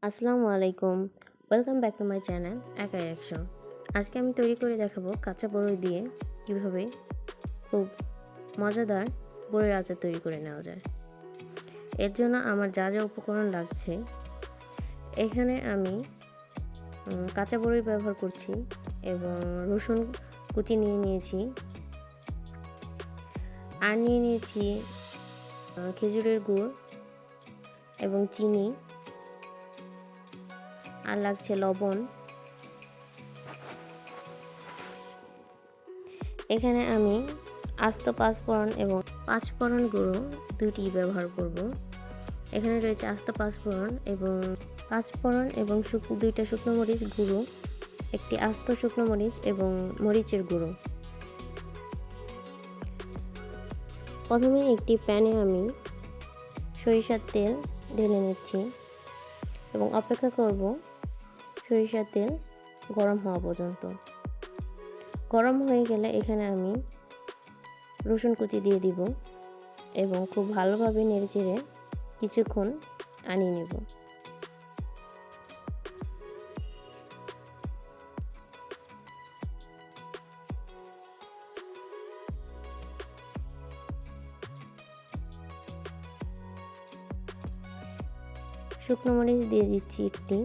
আসসালামু আলাইকুম, welcome back to my channel একাই একশো। আজকে আমি তৈরি করে দেখাবো কাঁচা বড়ই দিয়ে কিভাবে খুব মজাদার বড়ির আচার তৈরি করে নেওয়া যায়। এর জন্য আমার যা যা উপকরণ লাগছে, এখানে আমি কাঁচা বড়ই ব্যবহার করছি এবং রসুন কুচি নিয়ে নিয়েছি, আর নিয়ে নিয়েছি খেজুরের গুড় এবং চিনি, আর লাগছে লবণ। এখানে আমি আস্ত পাঁচফোড়ন এবং পাঁচফোড়ন গুঁড়ো দুইটি ব্যবহার করব। এখানে রয়েছে আস্ত পাঁচফোড়ন এবং দুইটা শুকনো মরিচ গুঁড়ো, একটি আস্ত শুকনো মরিচ এবং মরিচের গুঁড়ো। প্রথমে একটি প্যানে আমি সরিষার তেল ঢেলে নিচ্ছি এবং অপেক্ষা করব সরিষার তেল গরম হওয়া পর্যন্ত। গরম হয়ে গেলে এখানে আমি রসুন কুচি দিয়ে দিব এবং খুব ভালোভাবে নেড়েচেড়ে কিছুক্ষণ আনিয়ে নেব। শুকনো মরিচ দিয়ে দিচ্ছি একটি,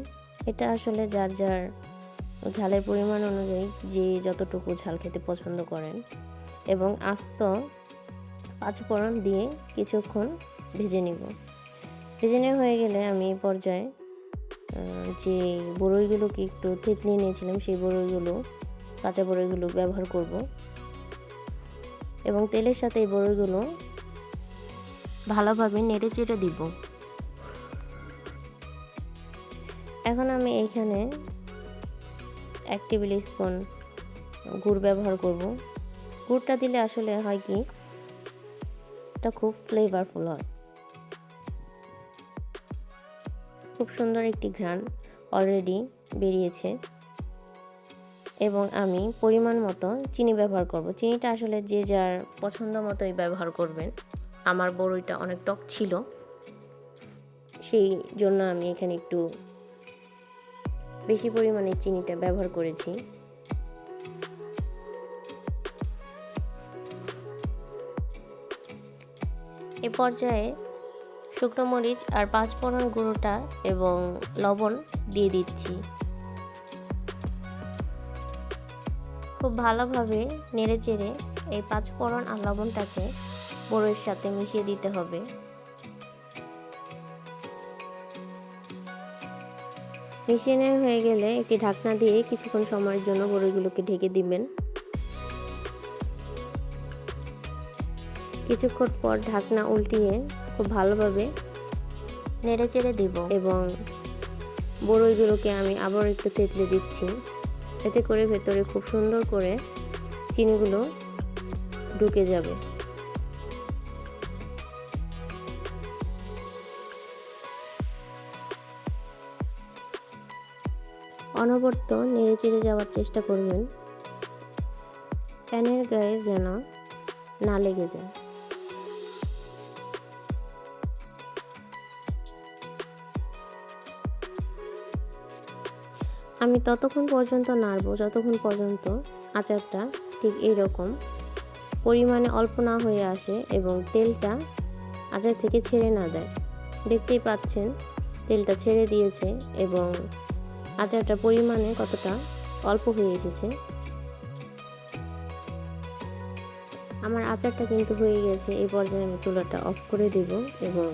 এটা আসলে যার যার ঝালের পরিমাণ অনুযায়ী যে যতটুকু ঝাল খেতে পছন্দ করেন, এবং আস্ত পাঁচফোড়ন দিয়ে কিছুক্ষণ ভেজে নেব। ভেজে নেওয়া হয়ে গেলে আমি এই পর্যায়ে যে বড়ইগুলোকে একটু থেতলে নিয়েছিলাম সেই কাঁচা বড়ইগুলো ব্যবহার করব এবং তেলের সাথে এই বড়ইগুলো ভালোভাবে নেড়ে চেড়ে দিব। এখন আমি এইখানে 1 টেবিল স্পুন গুড় ব্যবহার করব। গুড়টা দিলে আসলে হয় কি, এটা খুব ফ্লেভারফুল হয়, খুব সুন্দর একটি ঘ্রাণ অলরেডি বেরিয়েছে। এবং আমি পরিমাণ মতো চিনি ব্যবহার করব। চিনিটা আসলে যে যার পছন্দ মতোই ব্যবহার করবেন। আমার বড়ইটা অনেক টক ছিল, সেই জন্য আমি এখানে একটু বেশি পরিমাণে চিনিটা ব্যবহার করেছি। এ পর্যায়ে শুকনো মরিচ আর পাঁচফোড়ন গুঁড়োটা এবং লবণ দিয়ে দিচ্ছি। খুব ভালোভাবে নেড়েচেড়ে এই পাঁচফোড়ন আর লবণটাকে বড়ইয়ের সাথে মিশিয়ে দিতে হবে। মিশিয়ে নেওয়া হয়ে গেলে একটি ঢাকনা দিয়ে কিছুক্ষণ সময়ের জন্য বড়ইগুলোকে ঢেকে দিবেন। কিছুক্ষণ পর ঢাকনা উল্টিয়ে খুব ভালোভাবে নেড়েচেড়ে দেব এবং বড়ইগুলোকে আমি আবার একটু থেতলে দিচ্ছি। এতে করে ভেতরে খুব সুন্দর করে চিনিগুলো ঢুকে যাবে। অনবরত নেড়েচেড়ে যাওয়ার চেষ্টা করবেন, প্যানের গায়ে যেন না লেগে যায়। আমি ততক্ষণ পর্যন্ত নাড়ব যতক্ষণ পর্যন্ত আচারটা ঠিক এইরকম পরিমাণে অল্প না হয়ে আসে এবং তেলটা আচার থেকে ছেড়ে না দেয়। দেখতেই পাচ্ছেন তেলটা ছেড়ে দিয়েছে এবং আচারটা পরিমাণে কতটা অল্প হয়ে এসেছে। আমার আচারটা কিন্তু হয়ে গেছে। এই পর্যায়ে আমি চুলাটা অফ করে দেব এবং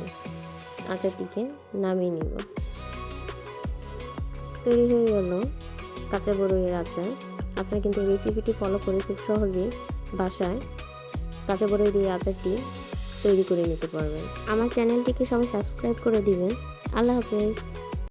আচারটিকে নামিয়ে নিব। তৈরি হয়ে গেল কাঁচা বড়ইয়ের আচার। আপনারা কিন্তু এই রেসিপিটি ফলো করে খুব সহজেই বাসায় কাঁচা বড়ই দিয়ে আচারটি তৈরি করে নিতে পারবেন। আমার চ্যানেলটিকে সবাই সাবস্ক্রাইব করে দিবেন। আল্লাহ হাফেজ।